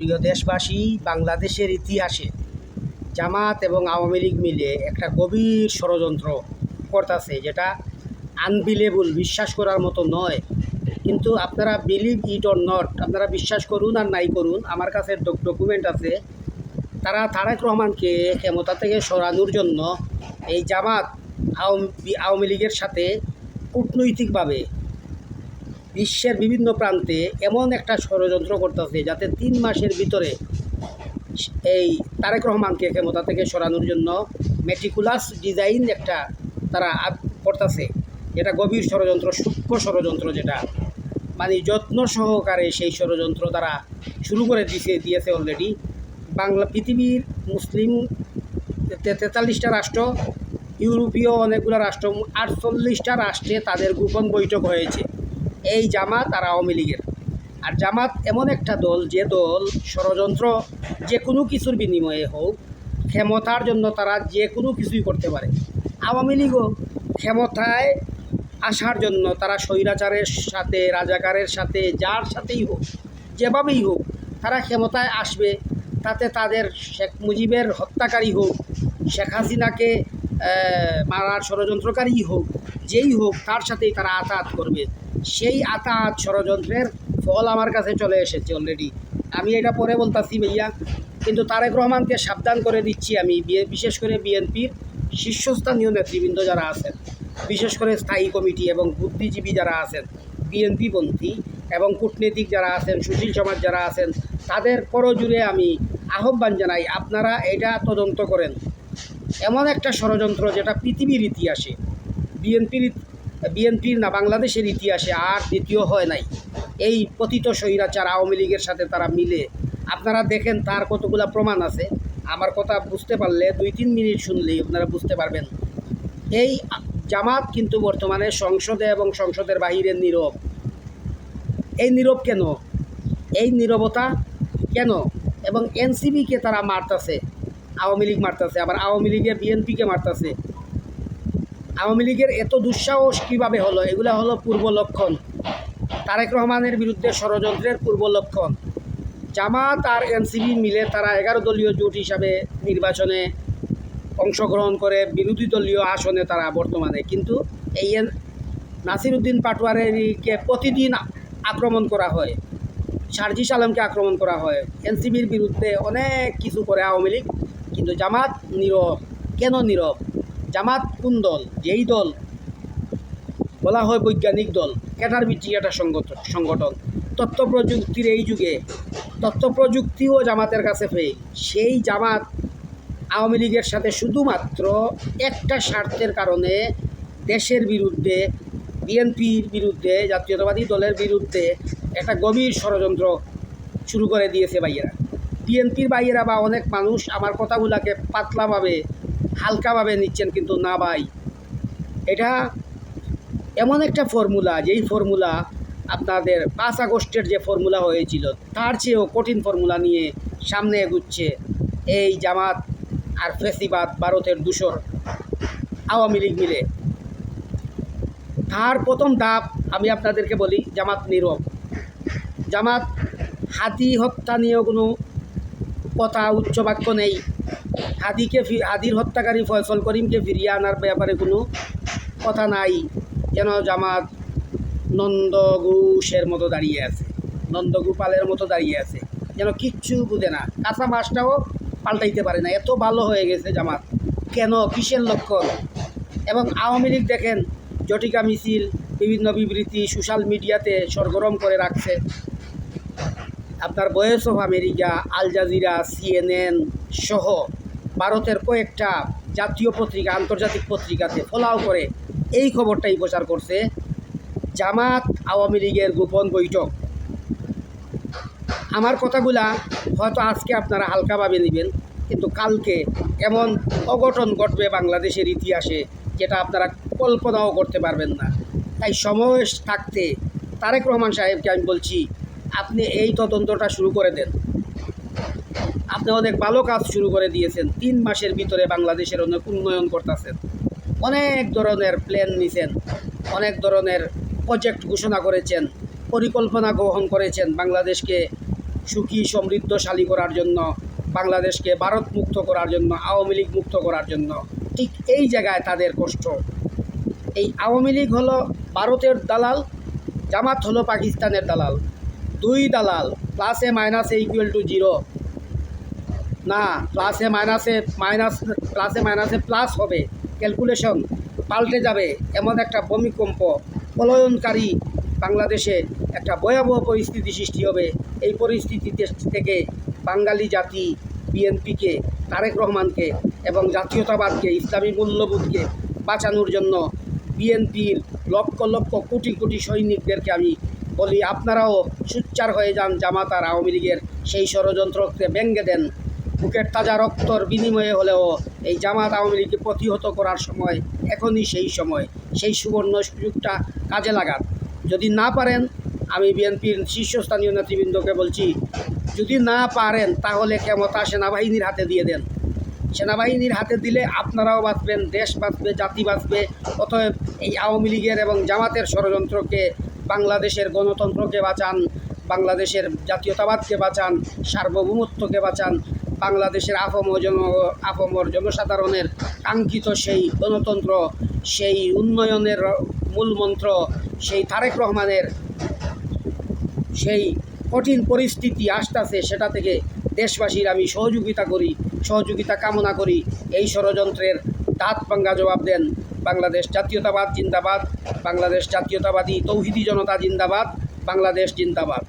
প্রিয় দেশবাসী, বাংলাদেশের ইতিহাসে জামাত এবং আওয়ামী লীগ মিলে একটা গভীর ষড়যন্ত্র করতেছে, যেটা আনবিলেবল, বিশ্বাস করার মতো নয়। কিন্তু আপনারা বিলিভ ইট অর নট, আপনারা বিশ্বাস করুন আর নাই করুন, আমার কাছে ডকুমেন্ট আছে। তারা তারেক রহমানকে ক্ষমতা থেকে সরানোর জন্য এই জামাত আওয়ামী লীগের সাথে কূটনৈতিকভাবে বিশ্বের বিভিন্ন প্রান্তে এমন একটা ষড়যন্ত্র করতেছে, যাতে 3 মাসের ভিতরে এই তারেক রহমানকে ক্ষমতা থেকে সরানোর জন্য মেটিকুলাস ডিজাইন একটা তারা করতেছে। যেটা গভীর ষড়যন্ত্র, সূক্ষ্ম ষড়যন্ত্র, যেটা মানে যত্ন সহকারে সেই ষড়যন্ত্র তারা শুরু করে দিয়েছে অলরেডি। পৃথিবীর মুসলিম 43টা রাষ্ট্র, ইউরোপীয় অনেকগুলো রাষ্ট্র, 48টা রাষ্ট্রে তাদের গোপন বৈঠক হয়েছে এই জামাত আর আওয়ামী লীগের। আর জামাত এমন একটা দল, যে দল ষড়যন্ত্র যে কোনো কিছুর বিনিময়ে হোক, ক্ষমতার জন্য তারা যে কোনো কিছুই করতে পারে। আওয়ামী লীগও ক্ষমতায় আসার জন্য তারা স্বৈরাচারের সাথে, রাজাকারের সাথে, যার সাথেই হোক, যেভাবেই হোক, তারা ক্ষমতায় আসবে। তাতে তাদের শেখ মুজিবের হত্যাকারী হোক, শেখ হাসিনাকে মারার ষড়যন্ত্রকারী হোক, যেই হোক, তার সাথেই তারা আতাত করবে। সেই আতাত ষড়যন্ত্রের ফল আমার কাছে চলে এসেছে অলরেডি। আমি এটা পরে বলতেছি ভাইয়া, কিন্তু তারেক রহমানকে সাবধান করে দিচ্ছি আমি, বিশেষ করে বিএনপির শীর্ষস্থানীয় নেতৃবৃন্দ যারা আছেন, বিশেষ করে স্থায়ী কমিটি এবং বুদ্ধিজীবী যারা আছেন, বিএনপিপন্থী এবং কূটনীতিক যারা আছেন, সুশীল সমাজ যারা আছেন, তাদের পরজুড়ে আমি আহ্বান জানাই, আপনারা এটা তদন্ত করেন। এমন একটা ষড়যন্ত্র যেটা পৃথিবীর ইতিহাসে, বিএনপির না, বাংলাদেশের ইতিহাসে আর দ্বিতীয় হয় নাই। এই পতিত স্বৈরাচার আওয়ামী লীগের সাথে তারা মিলে, আপনারা দেখেন তার কতগুলো প্রমাণ আছে। আমার কথা বুঝতে পারলে 2-3 মিনিট শুনলেই আপনারা বুঝতে পারবেন। এই জামাত কিন্তু বর্তমানে সংসদে এবং সংসদের বাহিরে নীরব। এই নীরব কেন? এই নীরবতা কেন? এবং এনসিবিকে তারা মারতেছে, আওয়ামী লীগ মারতেছে, আবার আওয়ামী লীগের বিএনপিকে মারতেছে। আওয়ামী লীগের এত দুঃসাহস কীভাবে হলো? এগুলো হলো পূর্ব লক্ষণ, তারেক রহমানের বিরুদ্ধে ষড়যন্ত্রের পূর্ব লক্ষণ। জামাত আর এনসিবি মিলে তারা 11 দলীয় জোট হিসাবে নির্বাচনে অংশগ্রহণ করে বিরোধী দলীয় আসনে তারা বর্তমানে, কিন্তু এই নাসিরউদ্দিন পাটোয়ারিকে প্রতিদিন আক্রমণ করা হয়, সার্জিস আলমকে আক্রমণ করা হয়, এনসিবির বিরুদ্ধে অনেক কিছু করে আওয়ামী লীগ। কিন্তু জামাত নীরব। কেন নীরব? জামাত কোন দল? যেই দল বলা হয় বৈজ্ঞানিক দল, ক্যাডার ভিত্তিক একটা সংগঠন। তথ্য প্রযুক্তির এই যুগে তথ্য প্রযুক্তিও জামাতের কাছে ফেল। সেই জামাত আওয়ামী লীগের সাথে শুধুমাত্র একটা স্বার্থের কারণে দেশের বিরুদ্ধে, বিএনপির বিরুদ্ধে, জাতীয়তাবাদী দলের বিরুদ্ধে একটা গভীর ষড়যন্ত্র শুরু করে দিয়েছে ভাইয়েরা। বিএনপির ভাইয়েরা বা অনেক মানুষ আমার কথাগুলোকে পাতলাভাবে, হালকাভাবে নিচ্ছেন, কিন্তু না ভাই, এটা এমন একটা ফর্মুলা, যেই ফর্মুলা আপনাদের 5 আগস্টের যে ফর্মুলা হয়েছিল, তার চেয়েও কঠিন ফর্মুলা নিয়ে সামনে এগুচ্ছে এই জামাত আর ফেসিবাদ, ভারতের দূষর আওয়ামী লীগ মিলে। তার প্রথম ধাপ আমি আপনাদেরকে বলি, জামাত নীরব। জামাত হাদি হত্যা নিয়েও কোনো কথা, উচ্চবাক্য নেই। হাদির হত্যাকারী ফয়সল করিমকে ফিরিয়ে আনার ব্যাপারে কোনো কথা নাই। যেন জামাত নন্দঘোষের মতো দাঁড়িয়ে আছে, নন্দগোপালের মতো দাঁড়িয়ে আছে, যেন কিচ্ছু বুঝে না, কাঁচা মাছটাও পাল্টাইতে পারে না। এত ভালো হয়ে গেছে জামাত। কেন? কিসের লক্ষণ? এবং আওয়ামী লীগ দেখেন, জটিকা মিছিল, বিভিন্ন বিবৃতি সোশ্যাল মিডিয়াতে সরগরম করে রাখছে। আপনার voice of America, Al Jazeera, CNN সহ ভারতের কয়েকটা জাতীয় পত্রিকা, আন্তর্জাতিক পত্রিকাতে ফলাও করে এই খবরটাই প্রচার করছে, জামাত আওয়ামী লীগের গোপন বৈঠক। আমার কথাগুলা হয়তো আজকে আপনারা হালকাভাবে নেবেন, কিন্তু কালকে এমন অঘটন ঘটবে বাংলাদেশের ইতিহাসে, যেটা আপনারা কল্পনাও করতে পারবেন না। তাই সময় থাকতে তারেক রহমান সাহেবকে আমি বলছি, আপনি এই তদন্তটা শুরু করে দেন। আপনি অনেক ভালো কাজ শুরু করে দিয়েছেন। 3 মাসের ভিতরে বাংলাদেশের অনেক উন্নয়ন করতেছেন, অনেক ধরনের প্ল্যান নিছেন, অনেক ধরনের প্রজেক্ট ঘোষণা করেছেন, পরিকল্পনা গ্রহণ করেছেন বাংলাদেশকে সুখী সমৃদ্ধশালী করার জন্য, বাংলাদেশকে ভারত মুক্ত করার জন্য, আওয়ামী লীগ মুক্ত করার জন্য। ঠিক এই জায়গায় তাদের কষ্ট। এই আওয়ামী লীগ হলো ভারতের দালাল, জামাত হলো পাকিস্তানের দালাল। দুই দালাল, প্লাসে মাইনাসে ইকুয়াল টু জিরো না, প্লাসে মাইনাসে প্লাস হবে, ক্যালকুলেশন পাল্টে যাবে। এমন একটা ভূমিকম্প, পলায়নকারী বাংলাদেশে একটা ভয়াবহ পরিস্থিতি সৃষ্টি হবে। এই পরিস্থিতি থেকে বাঙালি জাতি বিএনপিকে, তারেক রহমানকে এবং জাতীয়তাবাদকে, ইসলামী মূল্যবোধকে বাঁচানোর জন্য বিএনপির লক্ষ লক্ষ কোটি কোটি সৈনিকদেরকে আমি বলি, আপনারাও সোচ্চার হয়ে যান। জামাত আর আওয়ামী লীগের সেই ষড়যন্ত্রকে ব্যঙ্গে দেন। বুকের তাজা রক্তর বিনিময়ে হলেও এই জামাত আওয়ামী লীগকে প্রতিহত করার সময় এখনই সেই সময়, সেই সুবর্ণ সুযোগটা কাজে লাগান। যদি না পারেন, আমি বিএনপির শীর্ষস্থানীয় নেতৃবৃন্দকে বলছি, যদি না পারেন তাহলে ক্ষমতা সেনাবাহিনীর হাতে দিয়ে দেন। সেনাবাহিনীর হাতে দিলে আপনারাও বাঁচবেন, দেশ বাঁচবে, জাতি বাঁচবে। অতএব এই আওয়ামী লীগের এবং জামাতের ষড়যন্ত্রকে, বাংলাদেশের গণতন্ত্রকে বাঁচান, বাংলাদেশের জাতীয়তাবাদকে বাঁচান, সার্বভৌমত্বকে বাঁচান, বাংলাদেশের আপামর জনসাধারণের কাঙ্ক্ষিত সেই গণতন্ত্র, সেই উন্নয়নের মূলমন্ত্র, সেই তারেক রহমানের সেই কঠিন পরিস্থিতি আসতেছে, সেটা থেকে দেশবাসীর আমি সহযোগিতা কামনা করি। এই ষড়যন্ত্রের দাঁত ভাঙ্গা জবাব দেন। বাংলাদেশ জাতীয়তাবাদ জিন্দাবাদ, বাংলাদেশ জাতীয়তাবাদী তৌহিদি জনতা জিন্দাবাদ, বাংলাদেশ জিন্দাবাদ।